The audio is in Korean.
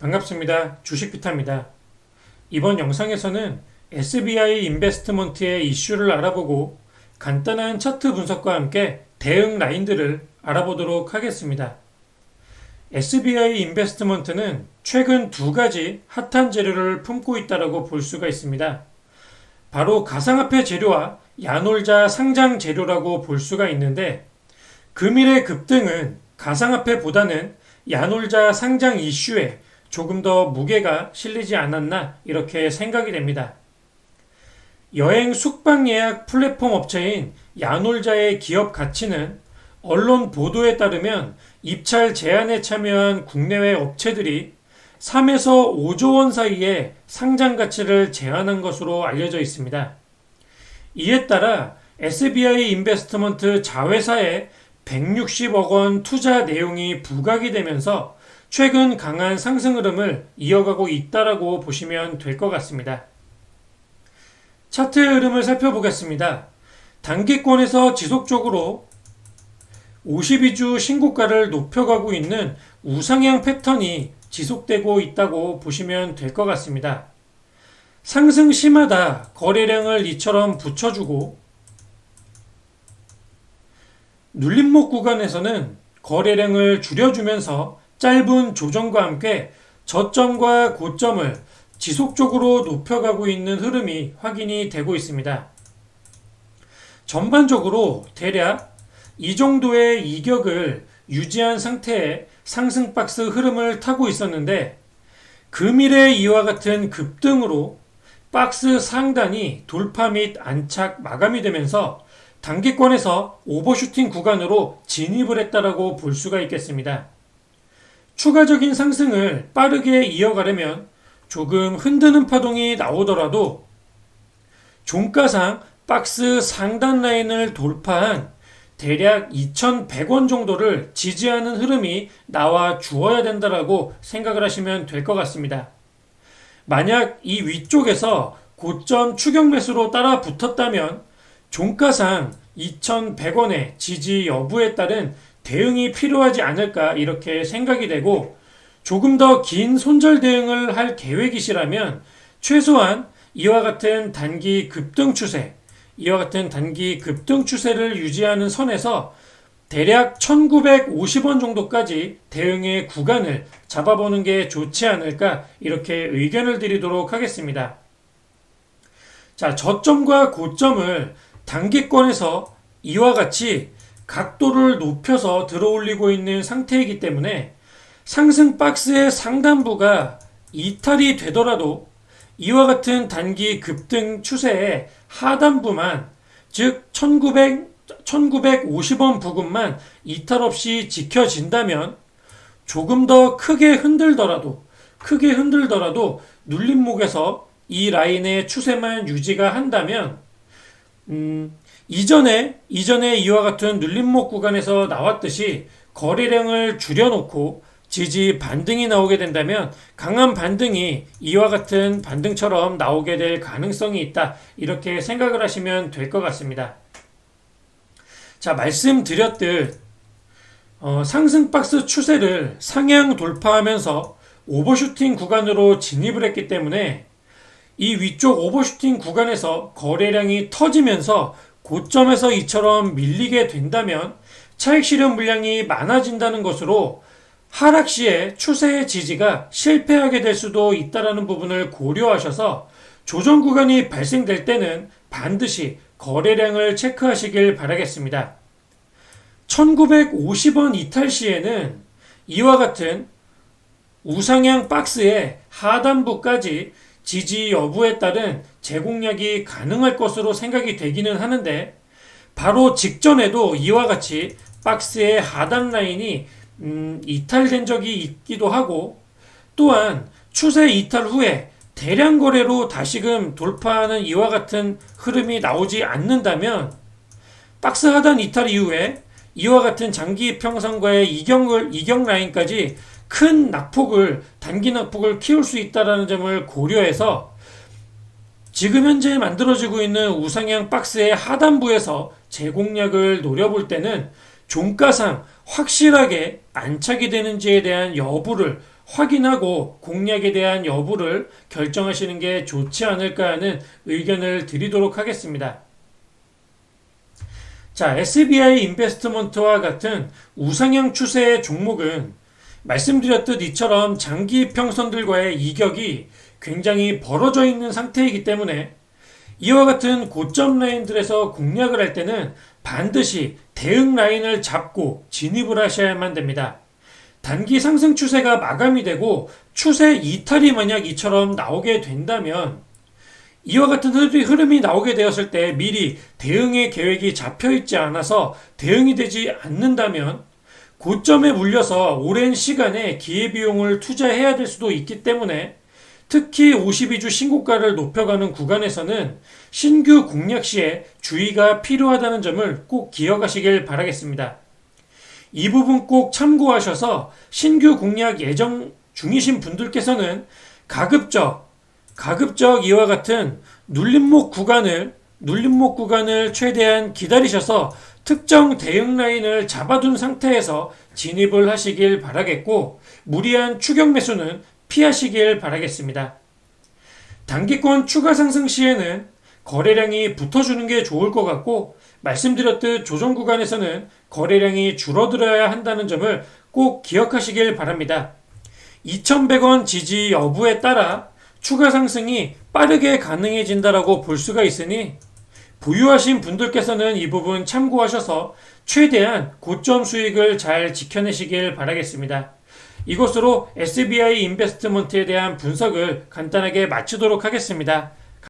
반갑습니다. 주식비타입니다. 이번 영상에서는 SBI 인베스트먼트의 이슈를 알아보고 간단한 차트 분석과 함께 대응 라인들을 알아보도록 하겠습니다. SBI 인베스트먼트는 최근 두 가지 핫한 재료를 품고 있다고 볼 수가 있습니다. 바로 가상화폐 재료와 야놀자 상장 재료라고 볼 수가 있는데, 금일의 급등은 가상화폐보다는 야놀자 상장 이슈에 조금 더 무게가 실리지 않았나 이렇게 생각이 됩니다. 여행 숙박 예약 플랫폼 업체인 야놀자의 기업 가치는 언론 보도에 따르면 입찰 제안에 참여한 국내외 업체들이 3에서 5조 원 사이의 상장 가치를 제안한 것으로 알려져 있습니다. 이에 따라 SBI 인베스트먼트 자회사에 160억 원 투자 내용이 부각이 되면서 최근 강한 상승 흐름을 이어가고 있다라고 보시면 될 것 같습니다. 차트의 흐름을 살펴보겠습니다. 단기권에서 지속적으로 52주 신고가를 높여가고 있는 우상향 패턴이 지속되고 있다고 보시면 될 것 같습니다. 상승 시마다 거래량을 이처럼 붙여주고, 눌림목 구간에서는 거래량을 줄여주면서 짧은 조정과 함께 저점과 고점을 지속적으로 높여가고 있는 흐름이 확인이 되고 있습니다. 전반적으로 대략 이 정도의 이격을 유지한 상태의 상승 박스 흐름을 타고 있었는데, 금일의 이와 같은 급등으로 박스 상단이 돌파 및 안착 마감이 되면서 단기권에서 오버슈팅 구간으로 진입을 했다라고 볼 수가 있겠습니다. 추가적인 상승을 빠르게 이어가려면 조금 흔드는 파동이 나오더라도 종가상 박스 상단 라인을 돌파한 대략 2,100원 정도를 지지하는 흐름이 나와 주어야 된다라고 생각을 하시면 될 것 같습니다. 만약 이 위쪽에서 고점 추격 매수로 따라 붙었다면 종가상 2,100원의 지지 여부에 따른 대응이 필요하지 않을까 이렇게 생각이 되고, 조금 더 긴 손절 대응을 할 계획이시라면 최소한 이와 같은 단기 급등 추세를 유지하는 선에서 대략 1,950원 정도까지 대응의 구간을 잡아보는 게 좋지 않을까 이렇게 의견을 드리도록 하겠습니다. 자, 저점과 고점을 단기권에서 이와 같이 각도를 높여서 들어올리고 있는 상태이기 때문에 상승 박스의 상단부가 이탈이 되더라도 이와 같은 단기 급등 추세의 하단부만, 즉 1950원 부근만 이탈 없이 지켜진다면 조금 더 크게 흔들더라도 눌림목에서 이 라인의 추세만 유지가 한다면 이전에 이와 같은 눌림목 구간에서 나왔듯이 거래량을 줄여놓고 지지 반등이 나오게 된다면 강한 반등이 이와 같은 반등처럼 나오게 될 가능성이 있다, 이렇게 생각을 하시면 될 것 같습니다. 자, 말씀드렸듯 상승 박스 추세를 상향 돌파하면서 오버슈팅 구간으로 진입을 했기 때문에 이 위쪽 오버슈팅 구간에서 거래량이 터지면서 고점에서 이처럼 밀리게 된다면 차익 실현 물량이 많아진다는 것으로 하락 시에 추세의 지지가 실패하게 될 수도 있다는 부분을 고려하셔서 조정 구간이 발생될 때는 반드시 거래량을 체크하시길 바라겠습니다. 1950원 이탈 시에는 이와 같은 우상향 박스의 하단부까지 지지 여부에 따른 재공략이 가능할 것으로 생각이 되기는 하는데, 바로 직전에도 이와 같이 박스의 하단 라인이 이탈된 적이 있기도 하고, 또한 추세 이탈 후에 대량 거래로 다시금 돌파하는 이와 같은 흐름이 나오지 않는다면 박스 하단 이탈 이후에 이와 같은 장기 평선과의 이격 라인까지 큰 단기 낙폭을 키울 수 있다는 점을 고려해서 지금 현재 만들어지고 있는 우상향 박스의 하단부에서 재공략을 노려볼 때는 종가상 확실하게 안착이 되는지에 대한 여부를 확인하고 공략에 대한 여부를 결정하시는 게 좋지 않을까 하는 의견을 드리도록 하겠습니다. 자, SBI 인베스트먼트와 같은 우상향 추세의 종목은 말씀드렸듯 이처럼 장기 평선들과의 이격이 굉장히 벌어져 있는 상태이기 때문에 이와 같은 고점 라인들에서 공략을 할 때는 반드시 대응 라인을 잡고 진입을 하셔야만 됩니다. 단기 상승 추세가 마감이 되고 추세 이탈이 만약 이처럼 나오게 된다면 이와 같은 흐름이 나오게 되었을 때 미리 대응의 계획이 잡혀 있지 않아서 대응이 되지 않는다면 고점에 물려서 오랜 시간에 기회비용을 투자해야 될 수도 있기 때문에 특히 52주 신고가를 높여가는 구간에서는 신규 공략 시에 주의가 필요하다는 점을 꼭 기억하시길 바라겠습니다. 이 부분 꼭 참고하셔서 신규 공략 예정 중이신 분들께서는 가급적 이와 같은 눌림목 구간을 최대한 기다리셔서 특정 대응 라인을 잡아둔 상태에서 진입을 하시길 바라겠고 무리한 추격 매수는 피하시길 바라겠습니다. 단기권 추가 상승 시에는 거래량이 붙어주는 게 좋을 것 같고 말씀드렸듯 조정 구간에서는 거래량이 줄어들어야 한다는 점을 꼭 기억하시길 바랍니다. 2,100원 지지 여부에 따라 추가 상승이 빠르게 가능해진다라고 볼 수가 있으니 보유하신 분들께서는 이 부분 참고하셔서 최대한 고점 수익을 잘 지켜내시길 바라겠습니다. 이것으로 SBI 인베스트먼트에 대한 분석을 간단하게 마치도록 하겠습니다.